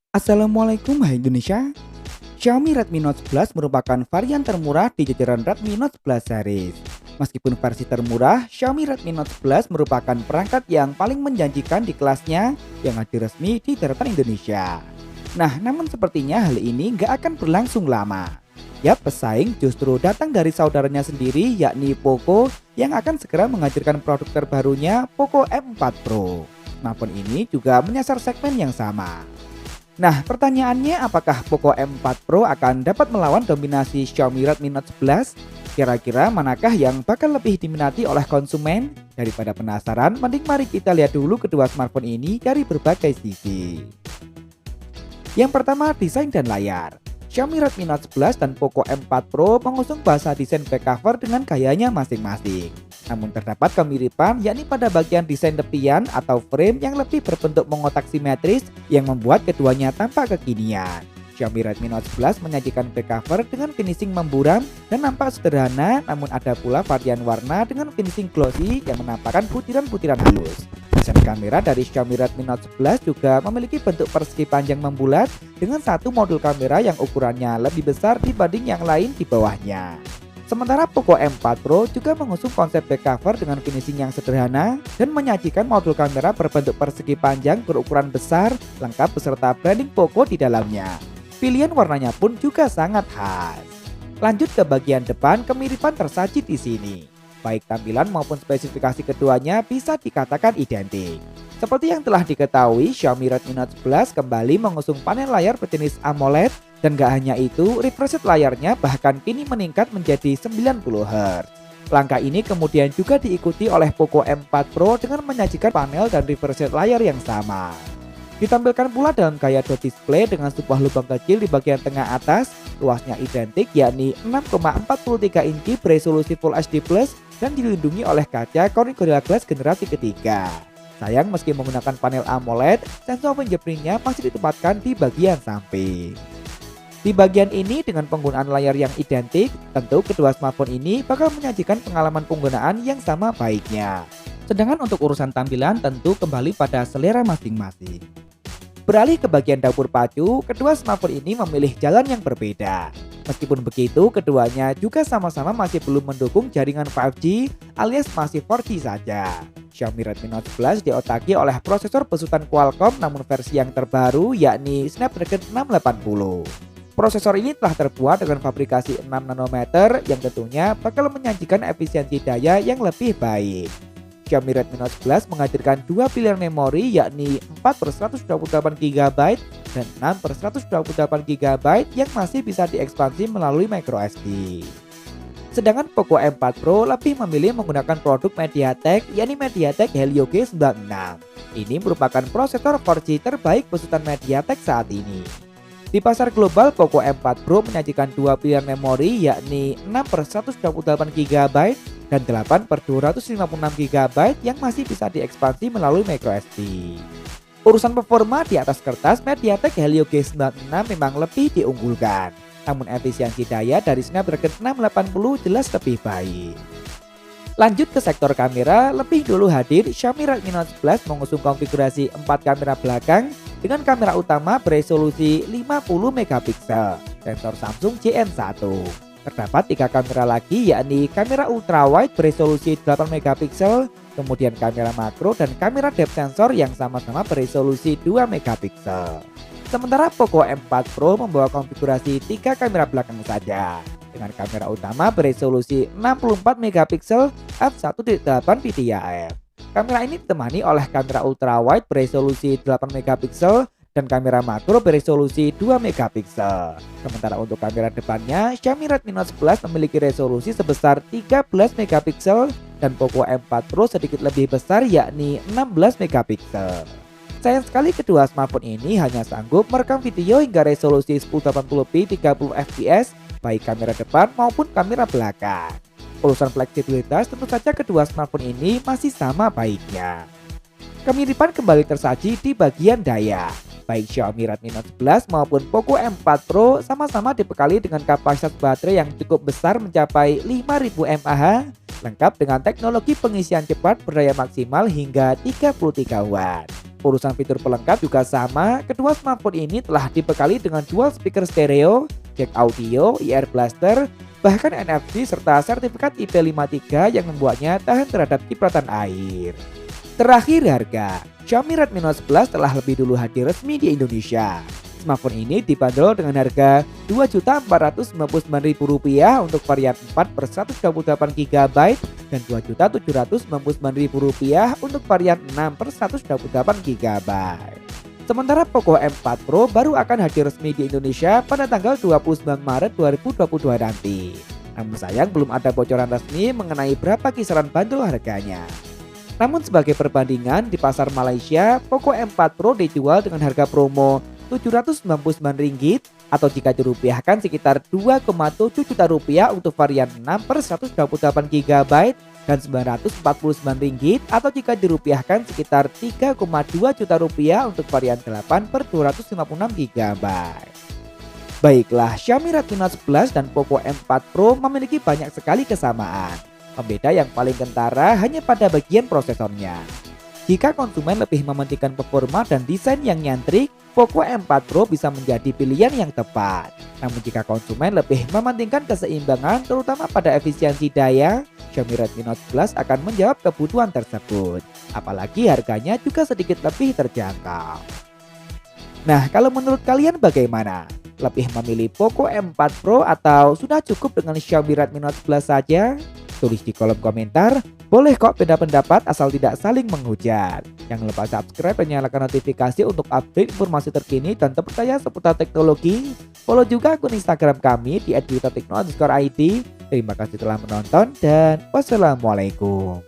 Assalamualaikum hai Indonesia. Xiaomi Redmi Note 11 merupakan varian termurah di jajaran Redmi Note 11 series. Meskipun versi termurah, Xiaomi Redmi Note 11 merupakan perangkat yang paling menjanjikan di kelasnya yang hadir resmi di daratan Indonesia. Nah, namun sepertinya hal ini nggak akan berlangsung lama. Yap, pesaing justru datang dari saudaranya sendiri yakni Poco yang akan segera menghadirkan produk terbarunya Poco M4 Pro. Smartphone ini juga menyasar segmen yang sama. Nah, pertanyaannya apakah Poco M4 Pro akan dapat melawan dominasi Xiaomi Redmi Note 11? Kira-kira manakah yang bakal lebih diminati oleh konsumen? Daripada penasaran, mending mari kita lihat dulu kedua smartphone ini dari berbagai sisi. Yang pertama, desain dan layar. Xiaomi Redmi Note 11 dan Poco M4 Pro mengusung bahasa desain back cover dengan gayanya masing-masing. Namun terdapat kemiripan yakni pada bagian desain tepian atau frame yang lebih berbentuk mengotak simetris yang membuat keduanya tampak kekinian. Xiaomi Redmi Note 11 menyajikan back cover dengan finishing memburam dan nampak sederhana, namun ada pula varian warna dengan finishing glossy yang menampakkan butiran-butiran halus. Desain kamera dari Xiaomi Redmi Note 11 juga memiliki bentuk persegi panjang membulat dengan satu modul kamera yang ukurannya lebih besar dibanding yang lain di bawahnya. Sementara Poco M4 Pro juga mengusung konsep back cover dengan finishing yang sederhana dan menyajikan modul kamera berbentuk persegi panjang berukuran besar lengkap beserta branding Poco di dalamnya. Pilihan warnanya pun juga sangat khas. Lanjut ke bagian depan, kemiripan tersaji di sini. Baik tampilan maupun spesifikasi keduanya bisa dikatakan identik. Seperti yang telah diketahui, Xiaomi Redmi Note 11 kembali mengusung panel layar berjenis AMOLED dan gak hanya itu, refresh rate layarnya bahkan kini meningkat menjadi 90 Hz. Langkah ini kemudian juga diikuti oleh Poco M4 Pro dengan menyajikan panel dan refresh rate layar yang sama. Ditampilkan pula dalam gaya dot display dengan sebuah lubang kecil di bagian tengah atas, luasnya identik yakni 6,43 inci beresolusi Full HD Plus dan dilindungi oleh kaca Corning Gorilla Glass generasi ketiga. Sayang meski menggunakan panel AMOLED, sensor fingerprint-nya masih ditempatkan di bagian samping. Di bagian ini dengan penggunaan layar yang identik, tentu kedua smartphone ini bakal menyajikan pengalaman penggunaan yang sama baiknya. Sedangkan untuk urusan tampilan tentu kembali pada selera masing-masing. Beralih ke bagian dapur pacu, kedua smartphone ini memilih jalan yang berbeda. Meskipun begitu, keduanya juga sama-sama masih belum mendukung jaringan 5G alias masih 4G saja. Xiaomi Redmi Note 11 diotaki oleh prosesor besutan Qualcomm namun versi yang terbaru yakni Snapdragon 680. Prosesor ini telah terbuat dengan fabrikasi 6 nanometer yang tentunya bakal menyajikan efisiensi daya yang lebih baik. Xiaomi Redmi Note 11 menghadirkan dua pilihan memori yakni 4/128 GB dan 6/128 GB yang masih bisa diekspansi melalui microSD. Sedangkan Poco M4 Pro lebih memilih menggunakan produk MediaTek yakni MediaTek Helio G96. Ini merupakan prosesor 4G terbaik besutan MediaTek saat ini. Di pasar global, Poco M4 Pro menyajikan dua pilihan memori yakni 6/128 GB dan 8/256 GB yang masih bisa diekspansi melalui microSD. Urusan performa di atas kertas, MediaTek Helio G96 memang lebih diunggulkan. Namun efisiensi daya dari Snapdragon 680 jelas lebih baik. Lanjut ke sektor kamera, lebih dulu hadir Xiaomi Redmi Note 11 mengusung konfigurasi 4 kamera belakang dengan kamera utama beresolusi 50 megapiksel, sensor Samsung JN1. Terdapat 3 kamera lagi yakni kamera ultrawide beresolusi 8 megapiksel, kemudian kamera makro dan kamera depth sensor yang sama-sama beresolusi 2 megapiksel. Sementara Poco M4 Pro membawa konfigurasi 3 kamera belakang saja dengan kamera utama beresolusi 64 megapiksel f1.8 PTIF. Kamera ini ditemani oleh kamera ultrawide beresolusi 8 megapiksel dan kamera makro beresolusi 2 megapiksel. Sementara untuk kamera depannya, Xiaomi Redmi Note 11 memiliki resolusi sebesar 13 megapiksel dan Poco M4 Pro sedikit lebih besar yakni 16 megapiksel. Sayang sekali kedua smartphone ini hanya sanggup merekam video hingga resolusi 1080p 30 fps baik kamera depan maupun kamera belakang. Urusan fleksibilitas tentu saja kedua smartphone ini masih sama baiknya. Kemiripan kembali tersaji di bagian daya. Baik Xiaomi Redmi Note 11 maupun Poco M4 Pro sama-sama dibekali dengan kapasitas baterai yang cukup besar mencapai 5000 mAh, lengkap dengan teknologi pengisian cepat berdaya maksimal hingga 33 watt. Urusan fitur pelengkap juga sama, kedua smartphone ini telah dibekali dengan dual speaker stereo, jack audio, IR blaster, bahkan NFC serta sertifikat IP53 yang membuatnya tahan terhadap cipratan air. Terakhir harga, Xiaomi Redmi Note 11 telah lebih dulu hadir resmi di Indonesia. Smartphone ini dibanderol dengan harga Rp2.499.000 untuk varian 4/128 GB dan Rp2.799.000 untuk varian 6/128 GB. Sementara Poco M4 Pro baru akan hadir resmi di Indonesia pada tanggal 29 Maret 2022 nanti. Namun sayang belum ada bocoran resmi mengenai berapa kisaran bandrol harganya. Namun sebagai perbandingan di pasar Malaysia, Poco M4 Pro dijual dengan harga promo Rp799 atau jika dirupiahkan sekitar Rp2,7 juta untuk varian 6/128 GB dan Rp949 atau jika dirupiahkan sekitar Rp3,2 juta untuk varian 8/256 GB. Baiklah, Xiaomi Redmi Note 11 dan Poco M4 Pro memiliki banyak sekali kesamaan. Pembeda yang paling kentara hanya pada bagian prosesornya. Jika konsumen lebih mementingkan performa dan desain yang nyantrik, Poco M4 Pro bisa menjadi pilihan yang tepat. Namun jika konsumen lebih mementingkan keseimbangan terutama pada efisiensi daya, Xiaomi Redmi Note 11 akan menjawab kebutuhan tersebut. Apalagi harganya juga sedikit lebih terjangkau. Nah, kalau menurut kalian bagaimana? Lebih memilih Poco M4 Pro atau sudah cukup dengan Xiaomi Redmi Note 11 saja? Tulis di kolom komentar. Boleh kok beda pendapat asal tidak saling menghujat. Jangan lupa subscribe dan nyalakan notifikasi untuk update informasi terkini dan terpercaya seputar teknologi. Follow juga akun Instagram kami di @twittertekno_id. Terima kasih telah menonton dan wassalamualaikum.